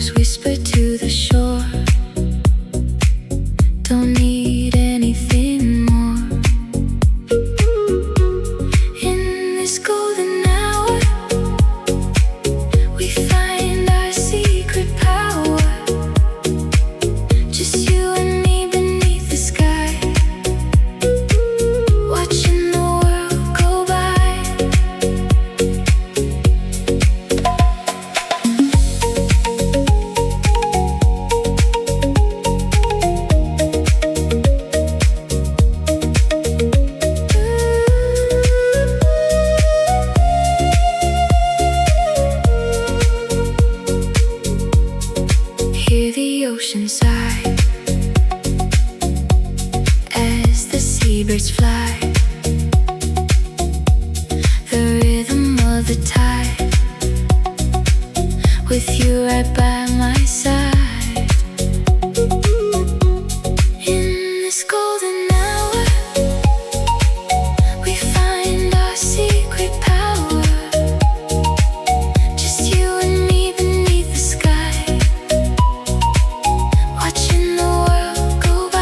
waves whisper to the shore. Don't need anything more. In this golden hour, we find our secret power. Just you and me beneath the sky, watching the world go by. Hear the ocean sigh as the seabirds fly. The rhythm of the tide, with you right by my side. In this golden hour, we find our secret power. Just you and me beneath the sky, watching the world go by.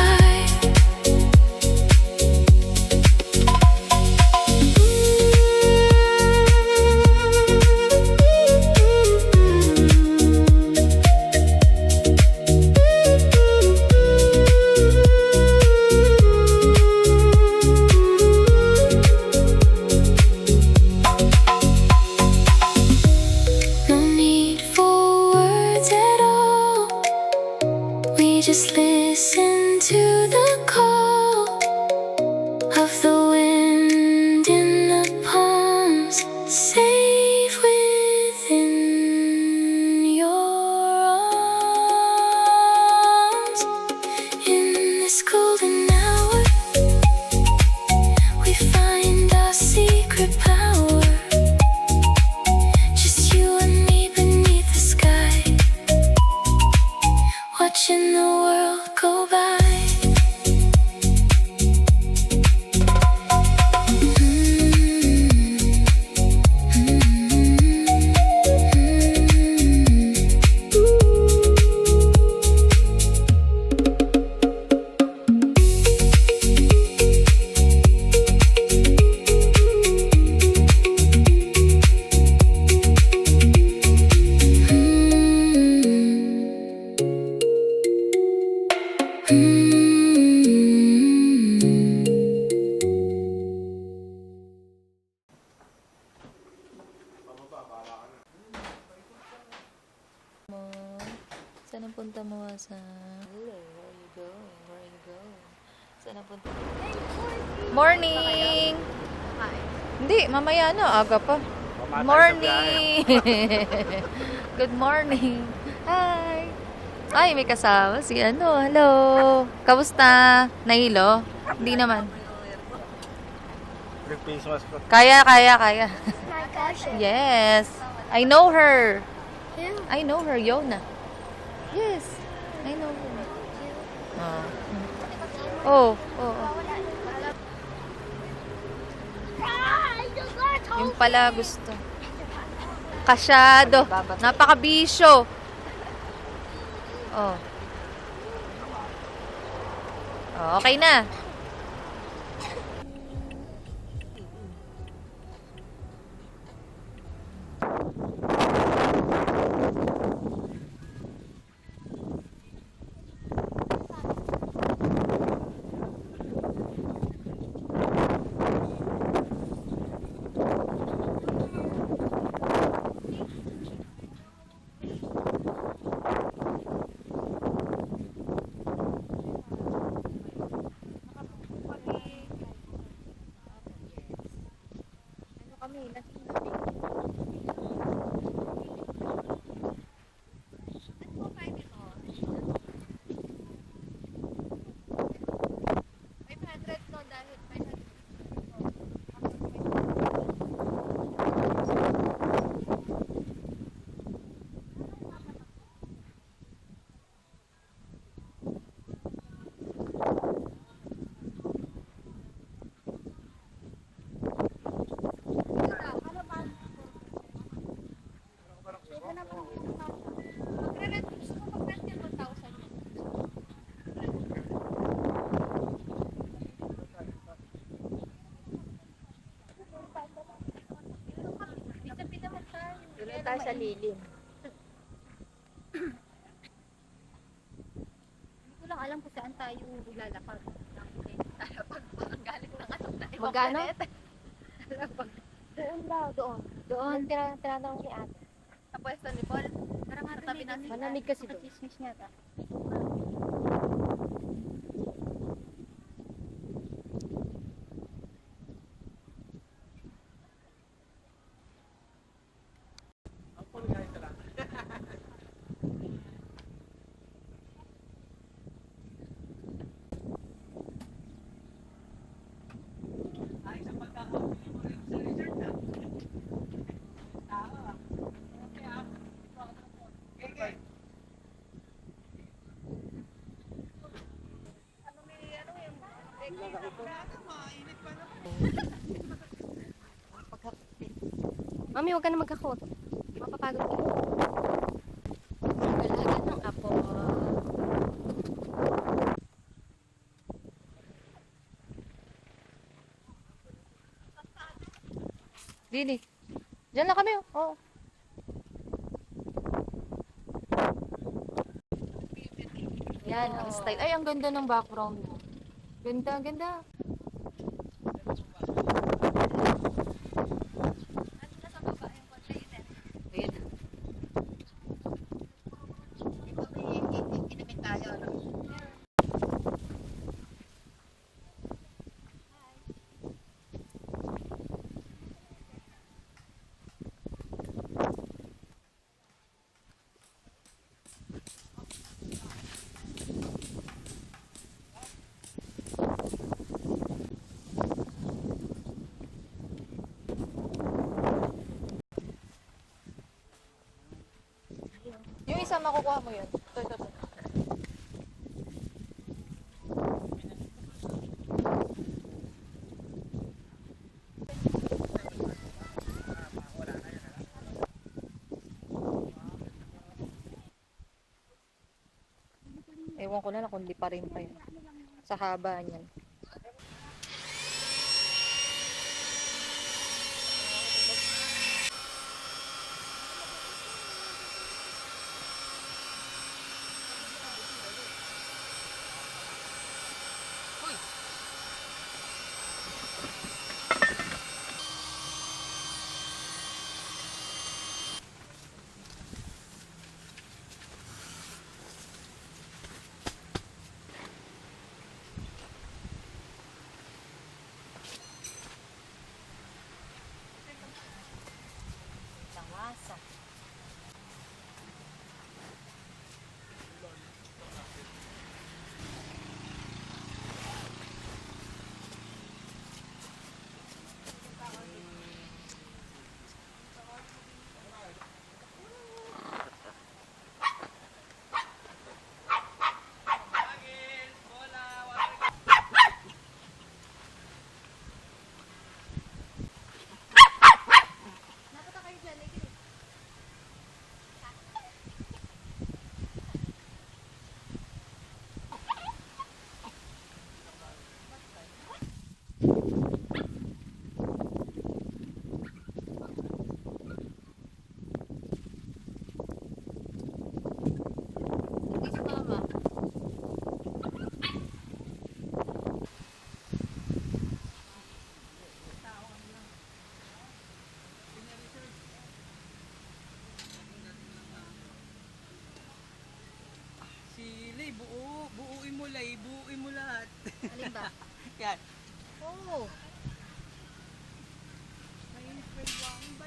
No need for words at all. We just listen to the call of the wind in the palms, safe within your arms. In this golden hour, we find our secret power. Just you and me beneath the sky, watching the world go by. Saan ang punta mo, Hasan? Hello, where are you going? Where are you going? Saan ang punta mo? Morning! Hindi, mamaya na. Aga pa. Morning! Good morning! Hi! Ay, may kasama si ano. Hello! Kamusta? Nahilo? Hindi naman. Kaya. Yes! I know her! I know her, Yona. Yes, I know her. Oh. Yung pala gusto. Kasyado. Napakabisyo. Oh. Okay na. Magre-red tayo sa lilim. Hindi ko lang alam kung saan tayo lalakad. Galing ng atok na ibang Magkano? planeta. Doon daw, doon. Doon, tinatanong ni ate. Sa pwesto ni Paul. Parang nga tabi na Malamig kasi doon. chismis niya ta. Mami, huwag ka na magkakot. Mapapagod ka. Galaga ng apo. Dili. Diyan lang kami, oh. Yan, ang style. Ay, ang ganda ng background mo. Ganda, ganda. Ayan. Inumin tayo, no? Yung isa makukuha mo yun. Ito. Ewan ko na lang kung di pa rin pa yun. Sa haba niyan. Langasa. Lay, buuin mo lay, buuin mo lahat. Alin ba? Yan. Oo. Mainit pa yung buhangin ba?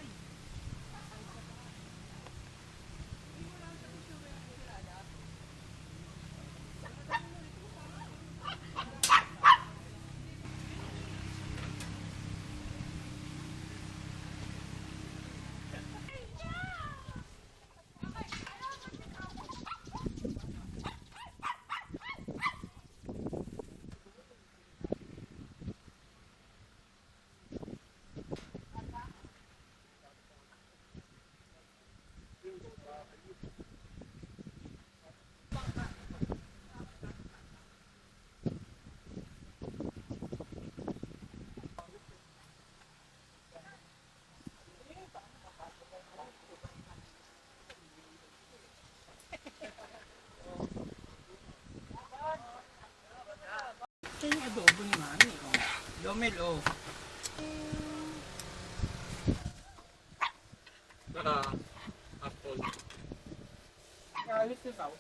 Mel, oh. Apple. Alis na tao.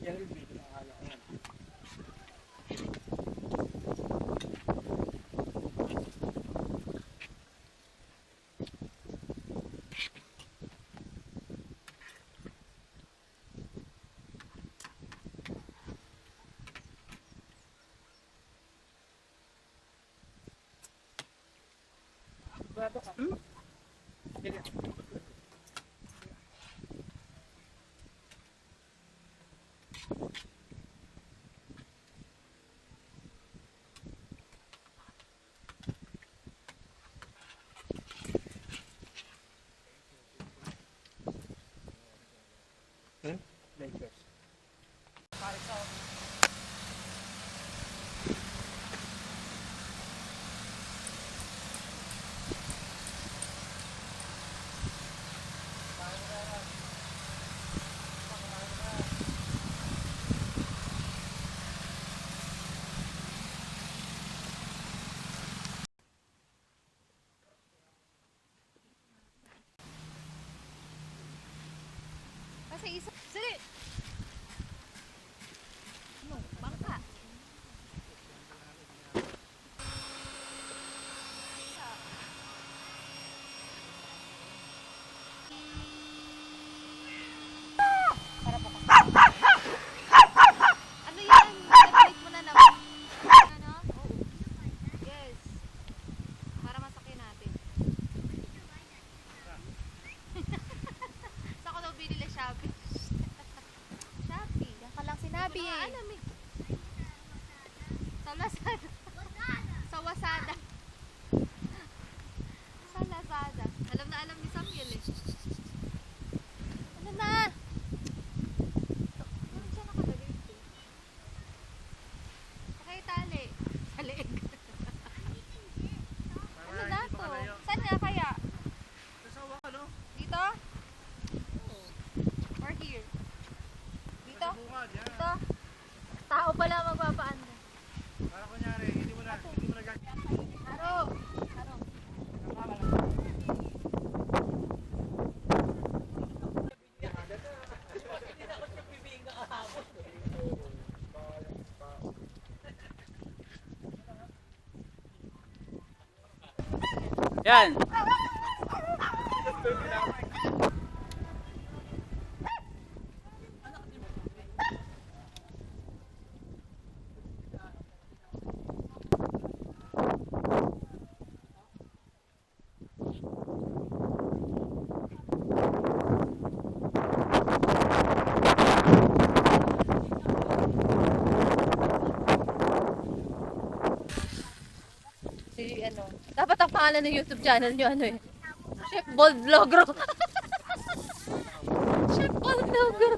Yan yung video na akala ko yan. Bato ka. Sige. Lakers. Kasi isa... Sali! Ano? Bangka. Ano yan? Nag-click mo na naman. Ano? Yes. Para masakyan natin. Saan ko daw binili Shopee? Shopee. Yan ka lang sinabi eh. Alam eh. Sa Lazada. Sa Wasada. Sa Lazada. Alam na alam ni Samuel eh. Ano na? Ano siya nakalagay ito? Sakay tali. Sa leeg. Ano na to? Saan nga kaya? Kasawa ka, no? Dito? Or here? Dito? Bukad, yan. Dito? Tao pala magpapaan mo. Para kunyari, hindi mo na gagawin. Aro! Aro. Yan! Si ano, dapat ang pangalan ng YouTube channel nyo ano eh. Chef Bold Vlogger. Chef Bold Vlogger.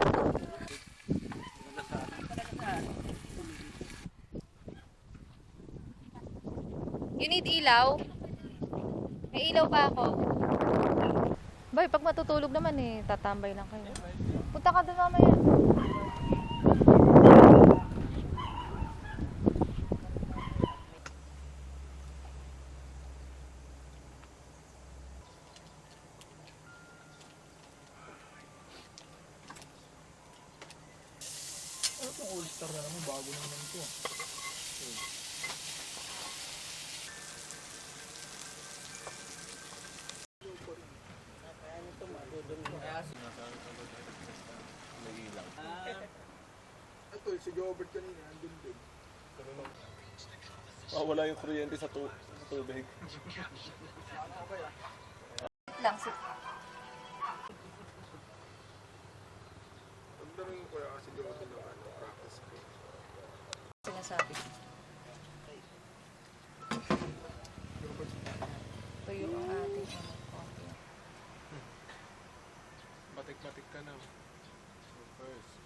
You need ilaw? May ilaw pa ako. Bay, pag matutulog naman eh, tatambay lang kayo. Punta ka doon mamaya. Ano itong all-star na naman? Bago naman ito. Ito, si Jobert kanina, andun din. Wala yung kuryente sa tubig. Lang si Pagdating ko kaya kasi gawin ng practice ko. sinasabi. Tuyo ang ating coffee. Matik-matik ka na. First.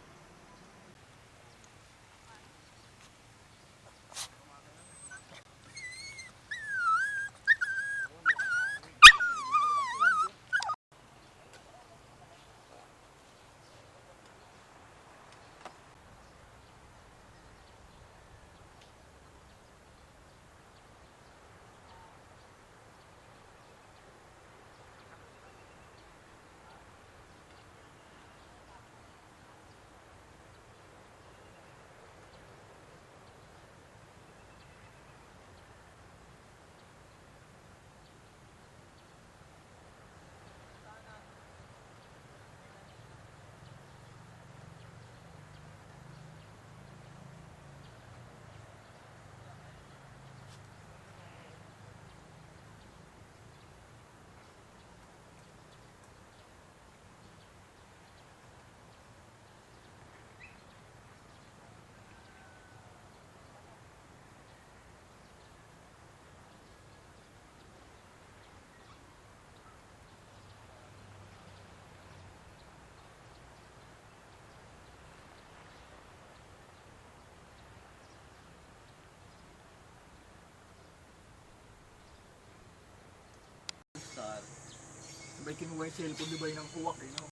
May kinuha yung cellphone ni Bay ng uwak eh, no?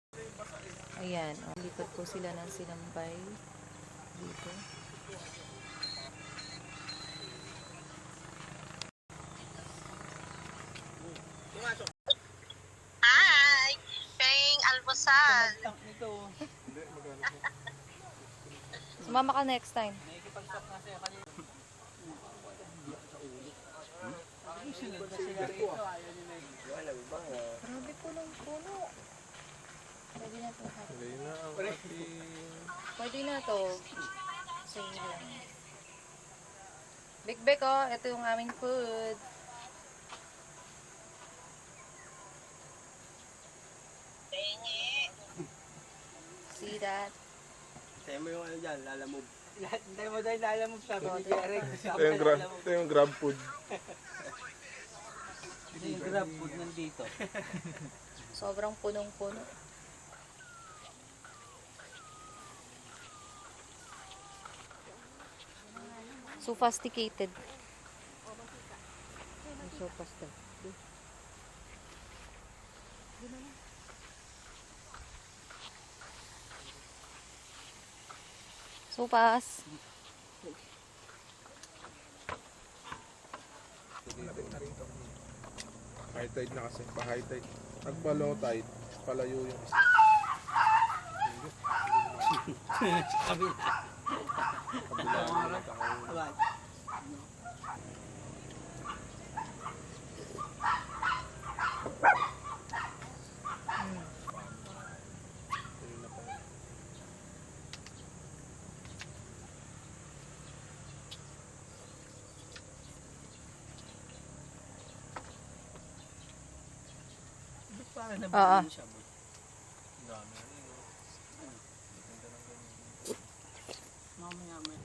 Ayan, likod po sila ng sinampay. Dito. Hi! Ping almusal. Sumama ka next time. Grabe punong-puno. Pwede na to. Huli na ang ating... Pwede na to. Sige lang. Big Big, oh. Ito yung aming food. See that? Tayo mo yung ano dyan, lalamove. Tayo mo dahil lalamove sabi ni Ito. Jerry. Ito yung grab food. Ito yung grab food nandito. Sobrang punong-puno. Sophisticated. Sophisticated. Sopas. High tide na kasi. Pa-high tide. Pagpa low tide, palayo yung isa. Kabila yung tao. Ayun na pala. Para na Oo. siya. Dami. Mamaya may.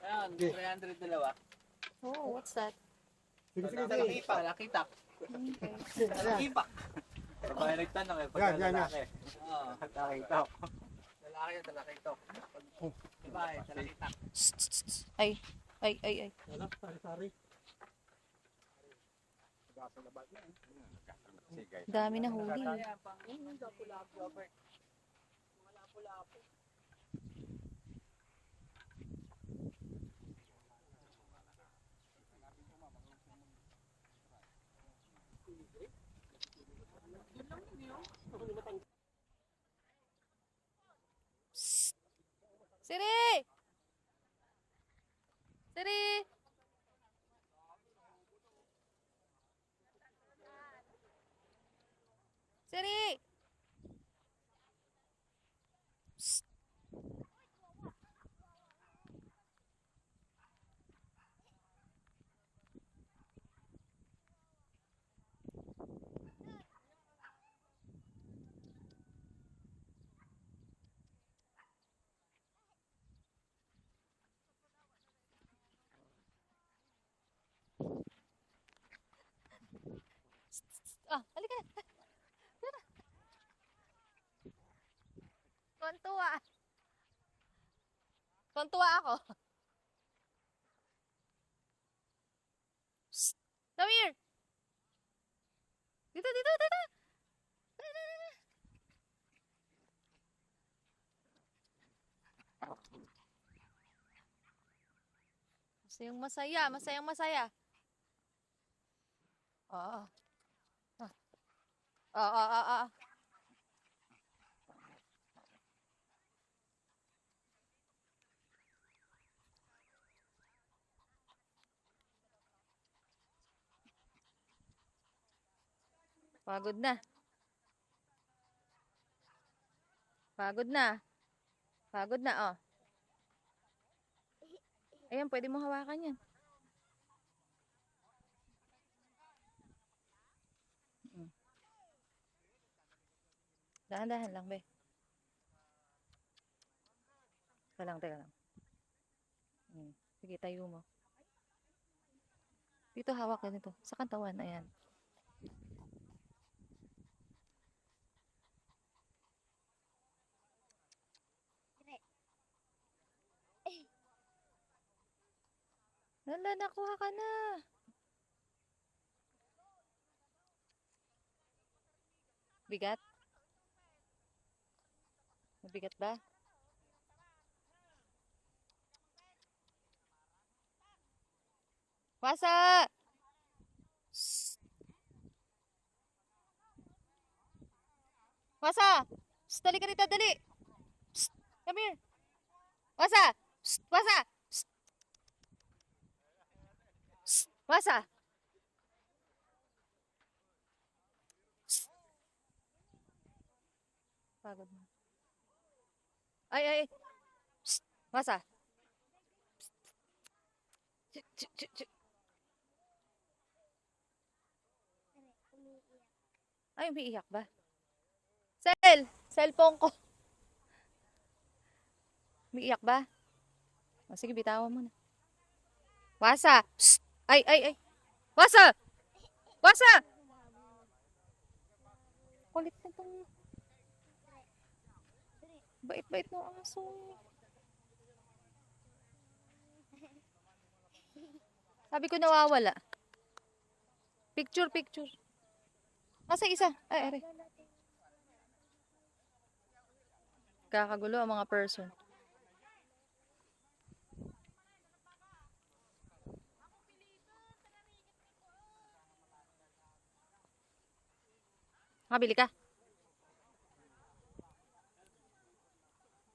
Ayan, 300 dalawa. Oh, what's that? Talakipak. Talakitak. Talakipak. Sabay nagtanong eh, pagka lalaki. Oo. Talakitak. Lalaki yan, talakitok. Babae, talakitak. Ay, ay, ay, ay. Dami na huli. Ayan, pang lapu-lapu, Robert. Mga lapu-lapu. Tuwan-tuwa. Tuwan-tuwa ako. Psst! Come here! Dito, dito, dito! Masayang masaya, masayang masaya. Oo. Oo. Pagod na. Pagod na. Pagod na, oh. Ayan, pwede mo hawakan yan. Dahan-dahan lang, be. Teka lang. Sige, tayo mo. Dito, hawak ganito. Sa katawan, ayan. Lala, nakuha ka na. Bigat? Mabigat ba? Wasa! Shh. Wasa! Shh, dali ka rito, dali! Shh, come here! Wasa! Shh, wasa! Shh. Shh, wasa! Shh. Pagod na. Ay! Shh, wasa! Ch. Ay, umiiyak ba? Cellphone ko. Umiiyak ba? O, sige, bitawan mo na. Wasa! Shh! Ay! Wasa! Wasa! Kulit na itong... Bait-bait ng aso. Sabi ko nawawala. Picture. Nasa isa. Ay. Kakagulo ang mga person. Makabili ka?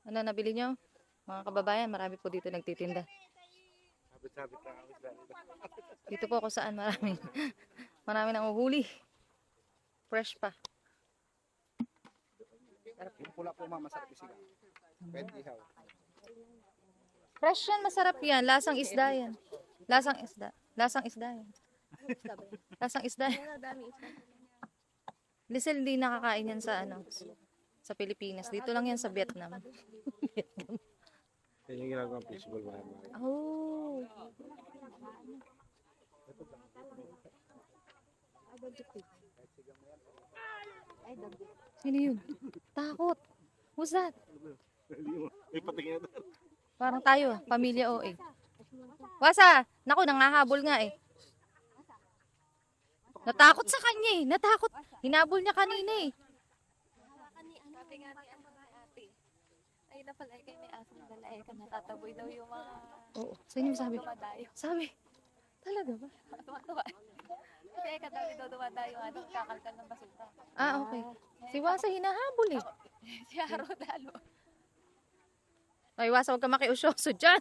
Ano nabili nyo? Mga kababayan, marami po dito nagtitinda. Sabit-sabit lang ang isda. Dito po kung saan marami nang uhuli. Fresh pa. Yung pula po mama, masarap yung sigaw. Pwede ihaw. Fresh yan, masarap yan. Lasang isda yan. Lasang isda yan. Lasang isda yan. Lisel, hindi nakakain yan sa sa Pilipinas. Dito lang yan sa Vietnam. Yan yung ginagawa ng fishball mama. Oh. Sino yun? Takot. Who's that? May patingin na. Parang tayo, pamilya OA. Wasa! Naku, nangahabol nga eh. Natakot sa kanya eh. Natakot. Hinabol niya kanina eh. Sabi nga ni ate. Ay na pala kay may asong dalae ka natataboy daw yung mga Oo. Sino yung sabi? dumadayo. Sabi. Talaga ba? Tuwa. Kasi katabi daw dumadayo kakalkal ng basura. Ah, okay. Si Wasa hinahabol eh. Si Haro lalo. Ay, Wasa, huwag ka makiusyoso dyan.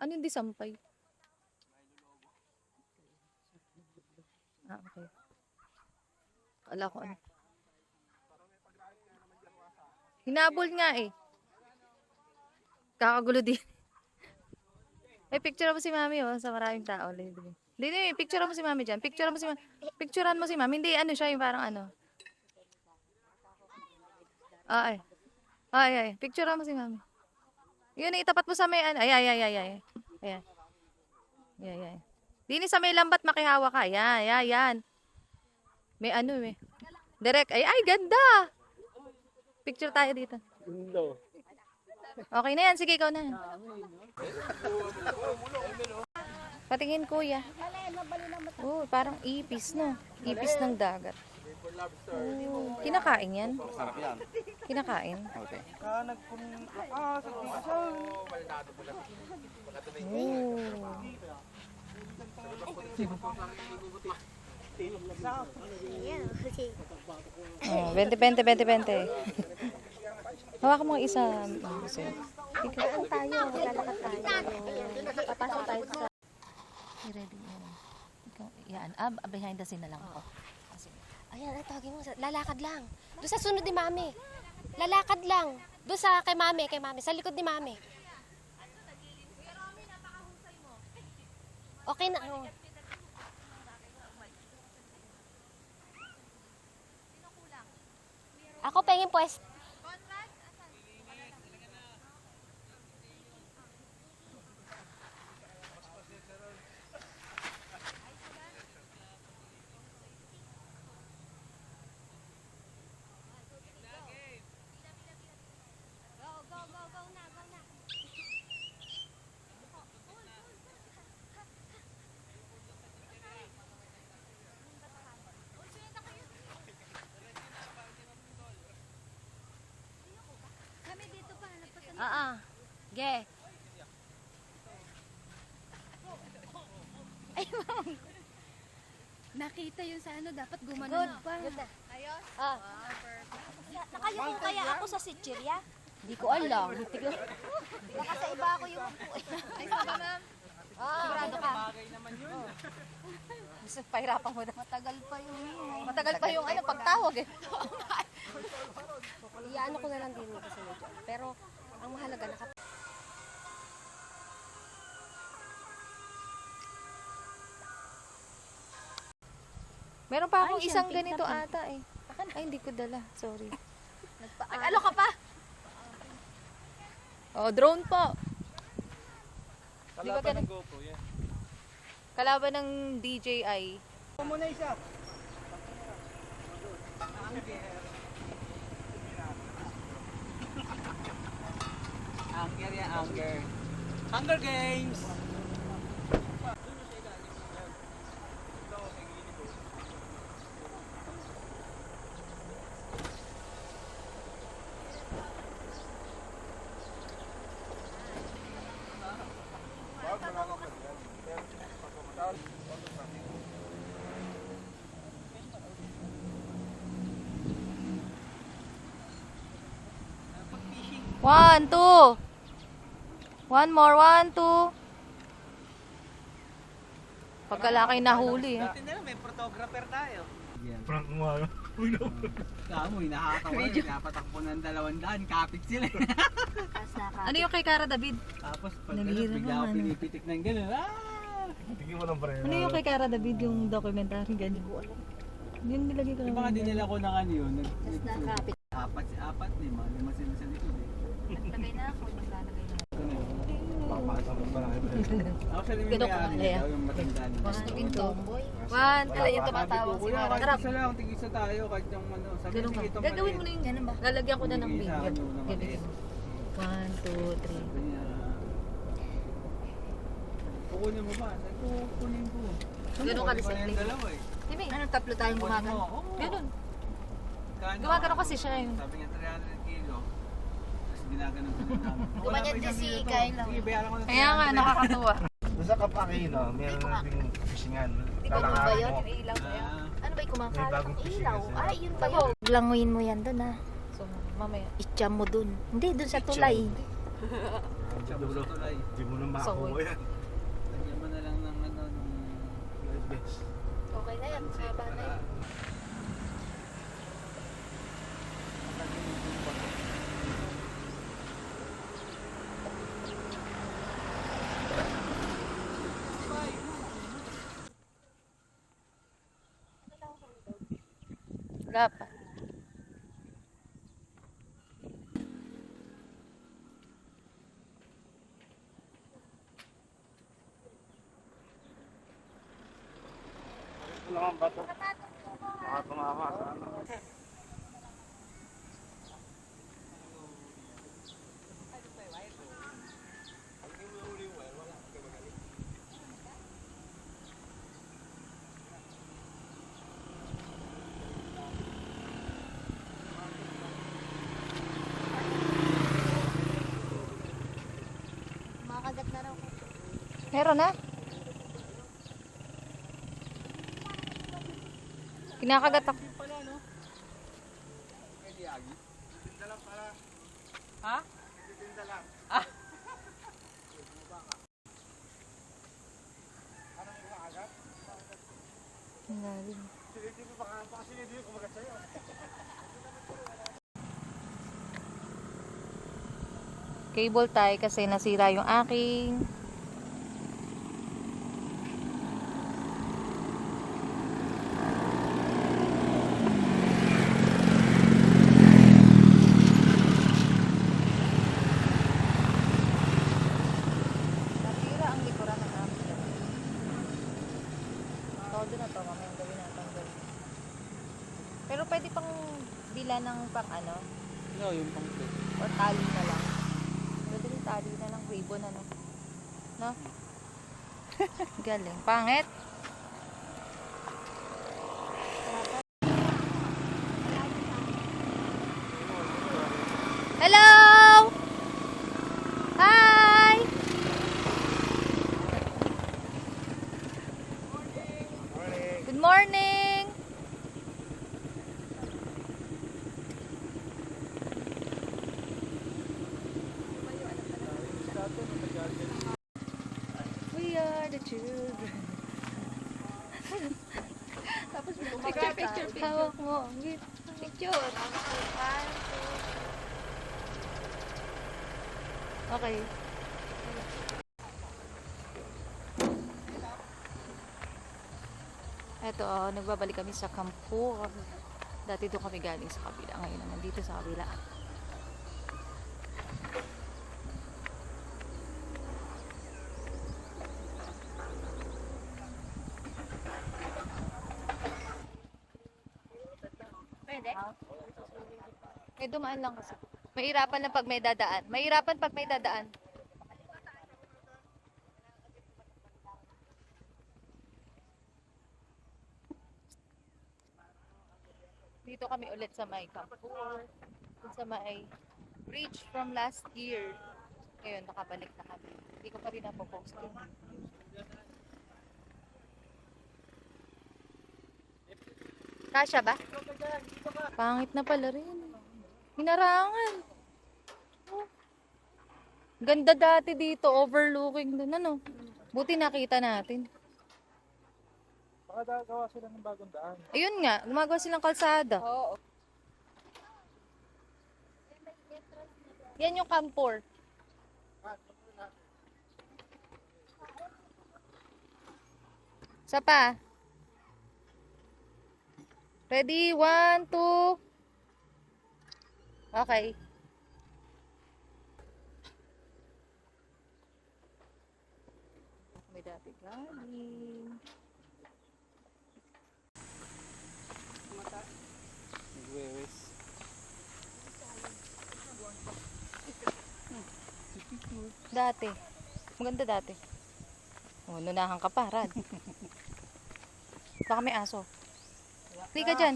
Ano yung disampay? Ah, okay. Kala ko ano. Hinabol nga eh. Kakagulo din. May picture mo si Mami oh, sa maraming tao. Hindi, picture mo si Mami dyan. Picturean mo si Mami. Hindi, ano siya, yung parang ano. Ay. Picturean mo si Mami. Yun, itapat mo sa may ano. Ay. Ayan. Dini sa may lambat makihawa ka. Yan, yan, yan. May ano eh. Direct. Ay, ganda. Picture tayo dito. Okay na yan. Sige, ikaw na. Patingin, kuya. Oh, parang ipis, no? Ipis ng dagat. Oh, kinakain yan? Sarap yan. Kinakain? Okay. Oh. Oh, 20, 20, 20, 20. Hawakan mo isa. Ikaw tayo, maglalakad tayo. Papasok tayo sa... Ready yan. Ikaw, yan. Behind the scene na lang ako. Ayan, tawagin mo. Lalakad lang. Doon sa sunod ni Mami. Lalakad lang. Doon sa kay Mami. Sa likod ni Mami. Okay na. Oh. Ako pengin pues. Ge. Ay, ma'am. Nakita yun sa ano, dapat Good. gumano pa. Good na. Ayos? Nakayuko kaya ako sa Sitchirya? Hindi ko alam. Baka sa iba ako yung upo. Ay, sige, ma'am. Sigurado ka. Gusto, pahirapan mo na. Matagal pa yung... Matagal pa yung ano, pagtawag eh. Iyaano ko na lang din kasi medyo. Pero, ang mahalaga, Meron pa akong isang ganito ata eh. Ay, hindi ko dala. Sorry. Nag-alo ka pa? Oh, drone po. Di ba Kalaban ganun? ng GoPro, yan. Kalaban ng DJI. Muna isa. Anchor yan, anchor. Hunger Games! One, two. One more, one, two. Pagkalaki nahuli. Buti na lang, may photographer tayo. Prank mo ano? Kamoy, nakakatawa. Napatakbo ng 200, kapit sila. Ano yung kay Cara David? Tapos pag Naghihirap bigla ako naman. pinipitik ng gano'n. Tingin mo ng preno. Ano yung kay Cara David yung documentary ganyan? Yung nilagay ko Yung lang. mga dinala ko ng ano yun. Apat, lima sila sa likod eh. Nagtagay na ako, naglalagay na. Papasok mo pa lang ito. Actually, may Ganun ka may-ari kaya? daw yung matandaan. Gusto din tomboy. One, kala yung tumatawag si Mara. Kahit Tara, isa lang, tigisa tayo. Kahit yung ano. Sabi ganun ka. sige itong Gagawin mo na yung ganun ba? Lalagyan ko na ng Sige, video. sa akin yung naman. Ganun. One, two, three. Kukunin mo ba? Sabi ko, kukunin ko. Ganun ka discipline. Yung dalawa eh. Diba, ano, tatlo tayong gumagano. Oo. Ganun. Kano? Gumagano kasi siya yung... Sabi niya 300 kilo. Tapos ginaganon ko na namin. Gumanyan din si Kyle. Sige, bayaran ko na 300. Kaya nga, nakakatuwa. Sa Kapakino, meron na ding fishingan. Ikaw mo ba yun? mo. Yung ilaw ba yun? Ah, Ano ba yung May kumakalat bagong ng fishing ilaw? kasi. Ay, yun ba yun? Languin mo yan dun, ha? So, mamaya. Itcham mo dun. Hindi, dun sa tulay. Sabi sa tulay. Hindi mo na So, makakuha yan. Lagyan mo na lang ng ano, ng... Okay na yan, haba na yan. Wala pa. Baka tumama sa ano. Makagat na raw. Meron na. Kinakagat ako. Ha? Ang lalim. Cable tie kasi nasira yung aking. Nasira ang likuran ng aking. Todo na to, mamaya gawin natin gawin. Pero pwede pang bila ng pang ano, No, yung pang plate. or tali na lang. Pwede rin tali na lang, ribbon ano. No? Galing. Pangit. Hello! Hi! Good morning! We are the children. Tapos picture. Hawak mo. Picture. Okay. Eto, nagbabalik kami sa kampo. Dati doon kami galing sa kabila. Ngayon naman dito sa kabila. Pwede? May dumaan lang kasi. Mahirapan lang pag may dadaan. Mahirapan pag may dadaan. Dito kami ulit sa may Campur. Sa may bridge from last year. Ngayon, nakabalik na kami. Hindi ko pa rin napopost yun. Kasya ba? Pangit na pala rin. Hinarangan. Oh. Ganda dati dito, overlooking dun, ano. Buti nakita natin. Baka gawa sila ng bagong daan. Ayun nga, gumagawa silang kalsada. Oo. Yan yung Campur. Isa pa. Ready? 1, 2. Okay. May dati galing. Nagwewes. Dati. Maganda dati. Oh, nunahan ka pa, Rad. Baka may aso. Hindi ka dyan.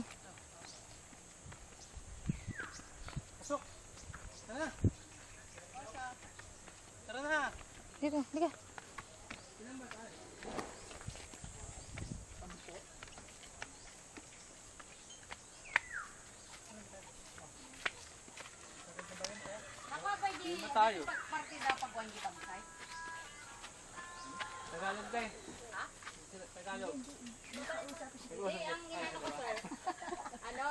Tara na! Dito, hindi ka. Hindi na tayo. Tagalog ba eh? Ha? Tagalog. Ano?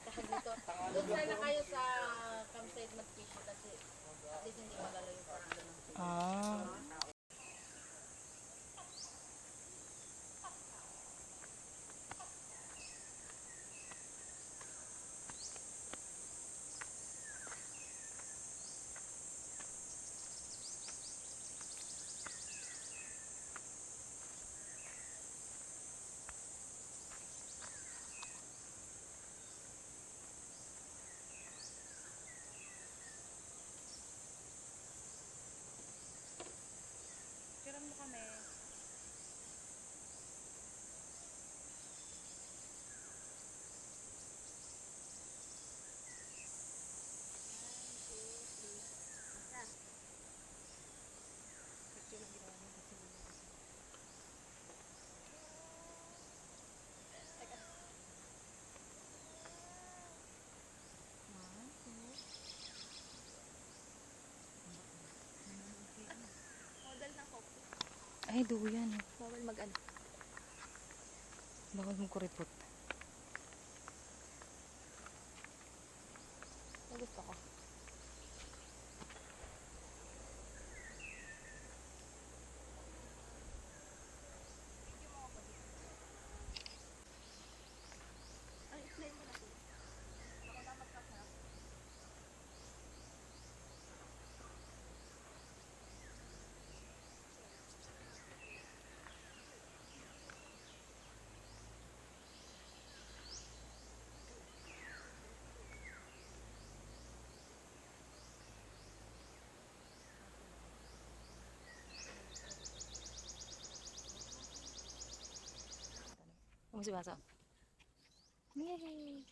Dahil dito. Doon na kayo sa campsite mag-fishing kasi at least hindi magalaw yung parang ganun. Ah. Ay, duyan. Bawal mag-ano. Bawal mong kuripot. Ang gusto ko. Umusibasa. Yay!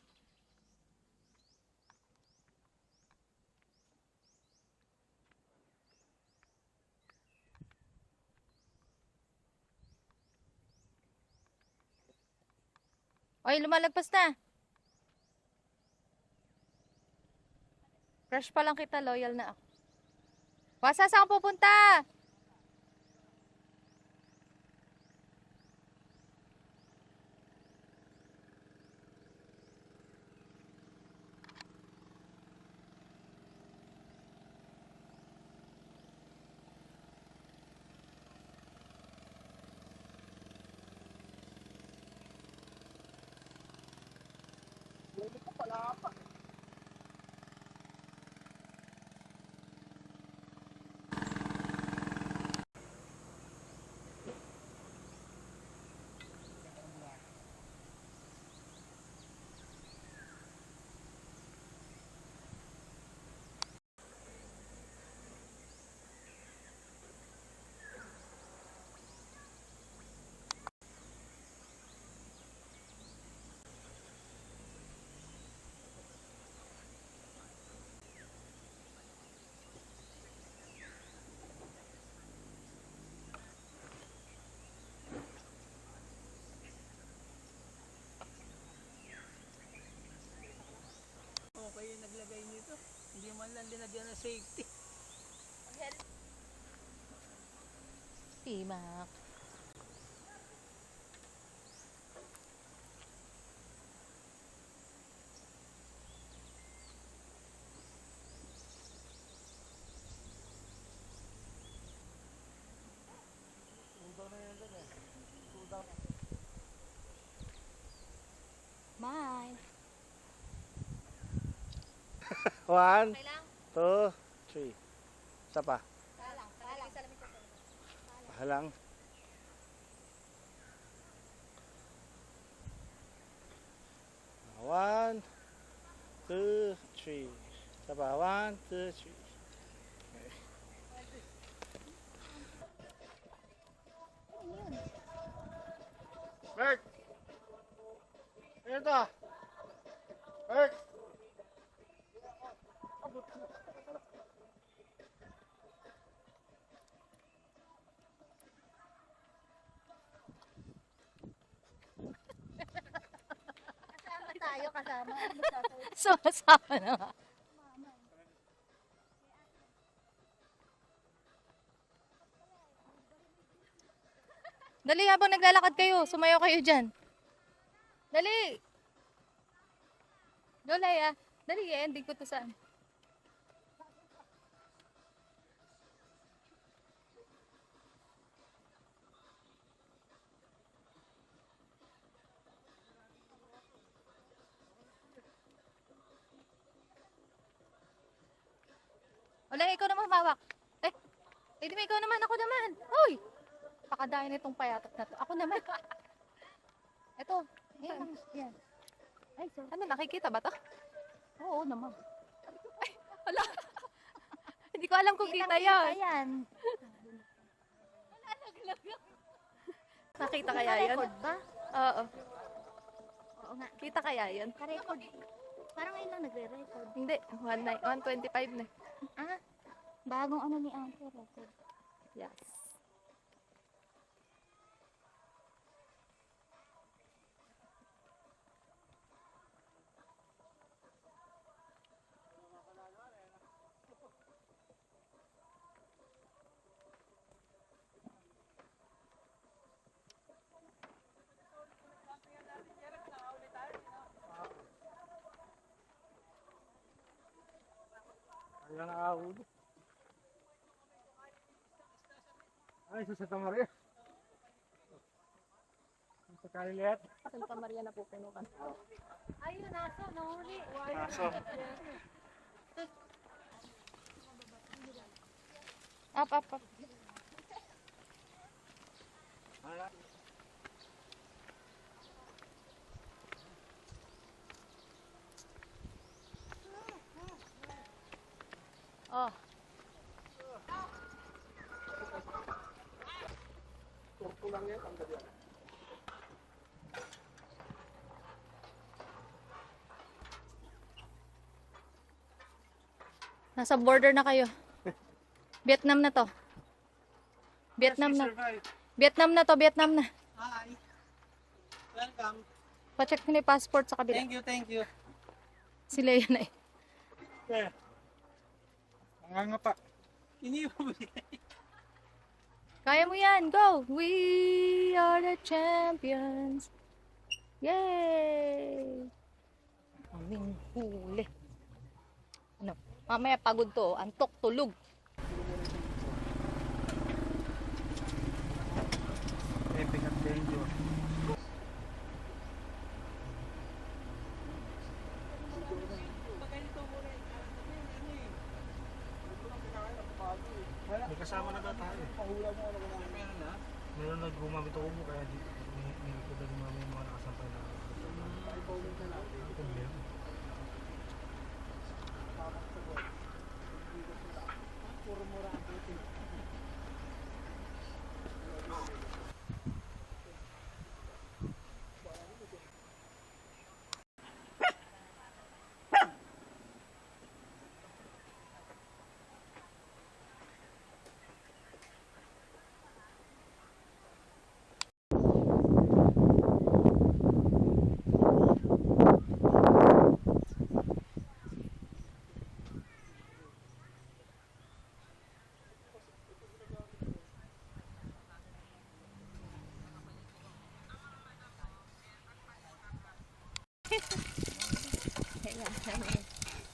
Oy, lumalagpas na. Crush pa lang kita, loyal na ako. Wasa, saan ka pupunta? Okay yung naglagay nito. Hindi man lang dinagyan ng safety. Pimak. Bye. 1, 2, 3. Isa pa. Halang. One, two, three. Isa pa. 1, 2, 3. Bert! Ano to? Bert! Tayo kasama. Sama-sama na nga. Dali, habang naglalakad kayo, sumayo kayo dyan. Dali! Dolay ah. Dali, ending ko to saan. Wala, ikaw naman mawak. Eh di ba ikaw naman, ako naman. Hoy! Pakadaya nitong payatot na to. Ako naman. Ito. Yan. Yan. Ay, so, ano, nakikita ba to? Oo naman. Ay, wala. Hindi ko alam kung kita yun. Ayan. Nakita kaya yun? Record ba? Oo. Oo nga. Kita kaya yun? Ka-record. Parang ngayon lang nagre-record. Hindi. 125 na. Ah, bagong ano ni Ate record. Yes. Kaya nakahuli. Ay, sa Santa Maria. Sa Carilet. Santa Maria na pupuno ka. Ayun, aso, nahuli. Aso. Up, up, up. Oh. Turko lang yan, ang gabi. Nasa border na kayo. Vietnam na to. Vietnam na. Vietnam na to, Vietnam na. Hi. Welcome. Pa-check mo na yung passport sa kabila. Thank you. Sila yan eh. Okay. Mga nga pa. Iniwan mo yan. Kaya mo yan. Go! We are the champions. Yay! Aming huli. Ano? Mamaya pagod to. Antok, tulog. Epic adventure. May kasama na ba tayo? Meron na? Meron na gumamit ako mo kaya di ko na gumamit yung mga nakasampay na problema.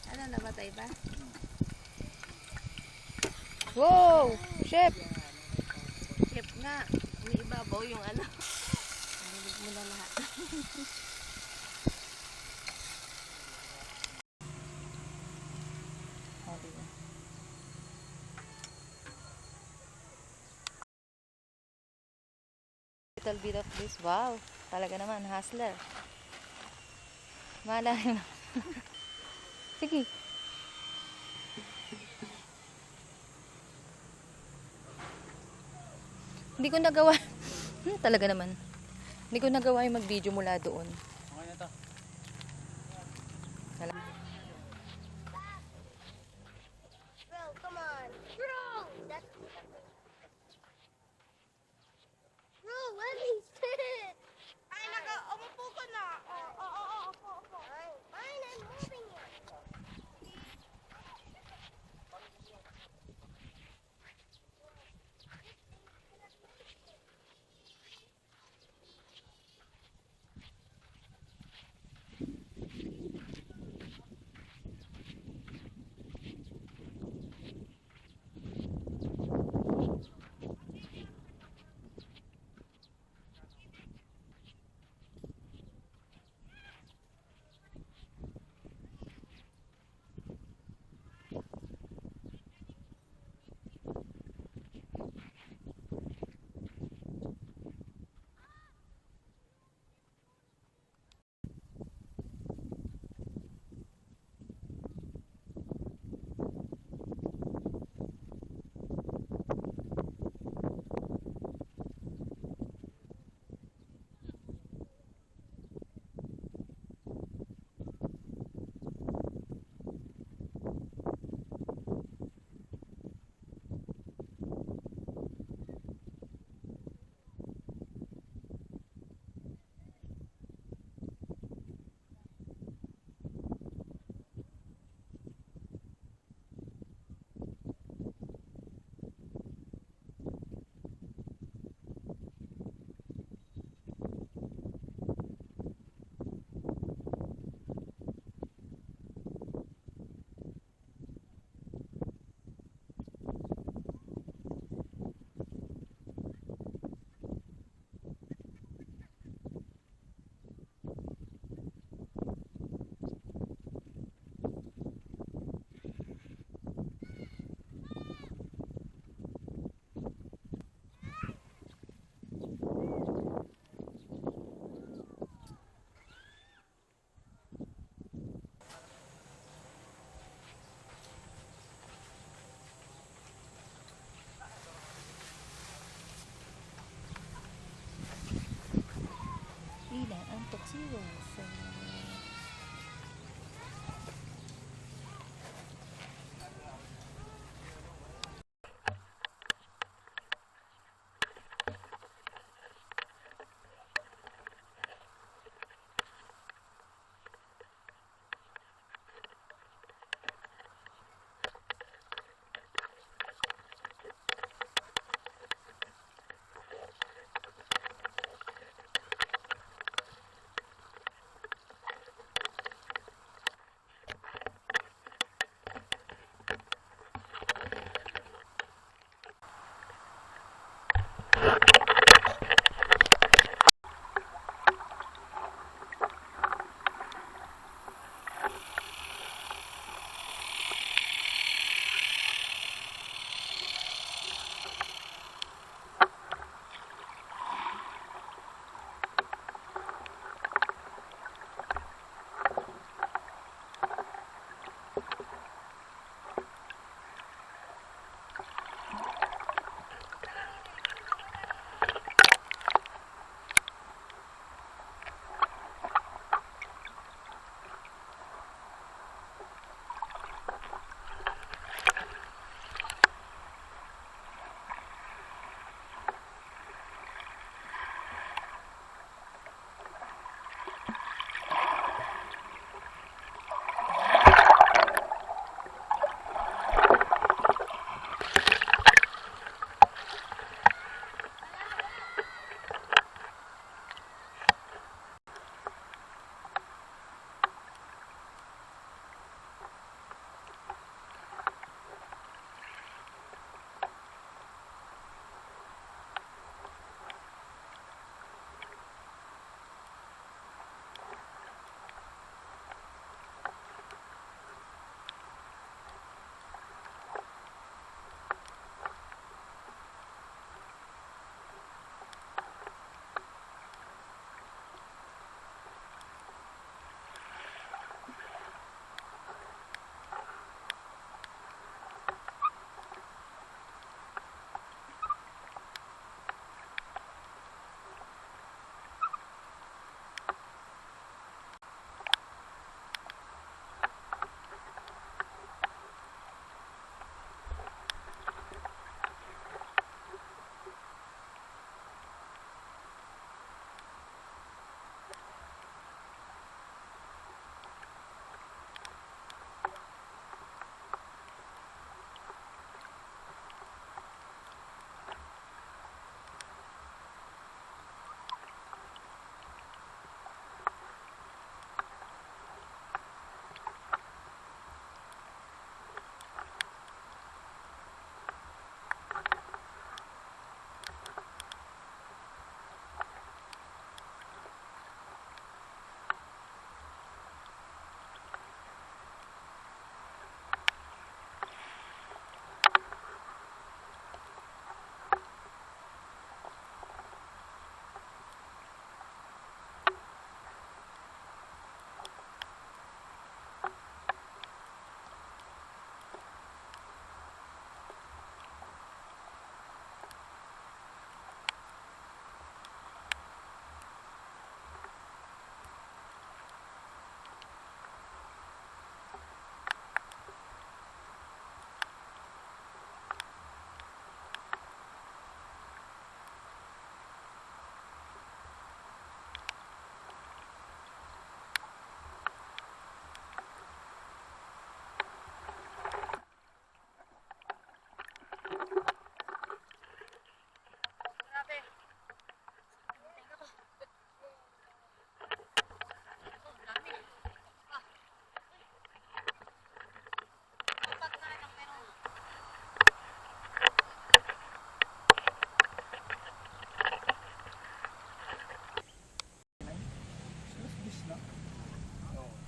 Ano, namatay ba? Wow! Chef! Chef nga. May ibabaw yung ano. Narinig mo na lahat. Little bit of this. Wow! Talaga naman, hustler. Malay mo. Sige. Hindi ko nagawa. Talaga naman. Hindi ko nagawa yung mag-video mula doon. Okay na to. Bro, come on. Bro! Bro, let me sit! Ay, umupo ko na. Opo. Fine, I'm moving it.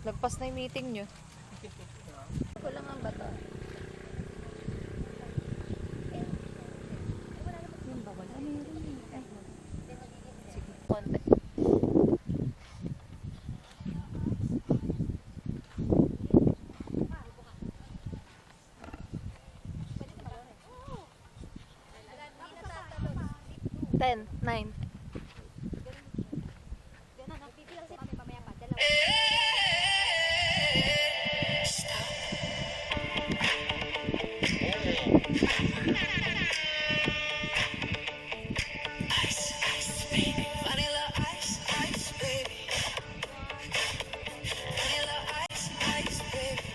Lagpas na yung meeting nyo. Ako lang ang bato. Yun ba? Wala. Meron eh. Sige, konti. Ten, 9. Vanilla ice, ice, baby. Vanilla ice, ice, baby. Vanilla ice, ice, baby.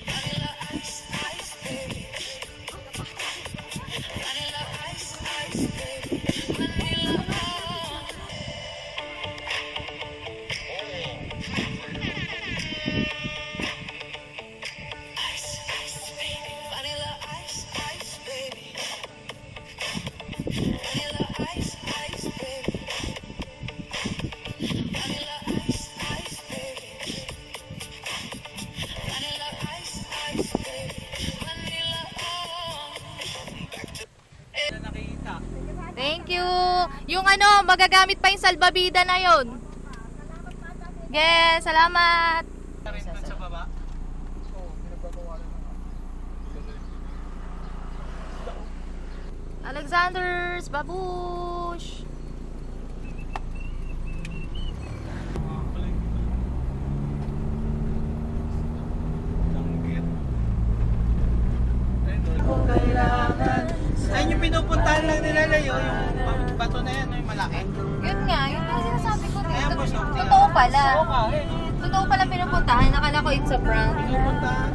Vanilla ice, ice, baby. Vanilla ice, ice, baby. Vanilla ice, ice, baby. Vanilla ice, ice, baby. Vanilla ice, ice, baby. Vanilla ice, ice, baby. Vanilla, Thank you! Yung ano, magagamit pa yung salbabida na yun. Yes, salamat! Sa baba. Alexander's Babush! Kung kailangan. Ayun yung pinupuntahan lang nila Leo, yung bato na yan, yung malaki. Yun nga, yun nga sinasabi ko Ayan dito. po siya. Totoo pala. Oo nga, eh. Totoo pala pinupuntahan. Nakala ko it's a prank. Pinupuntahan.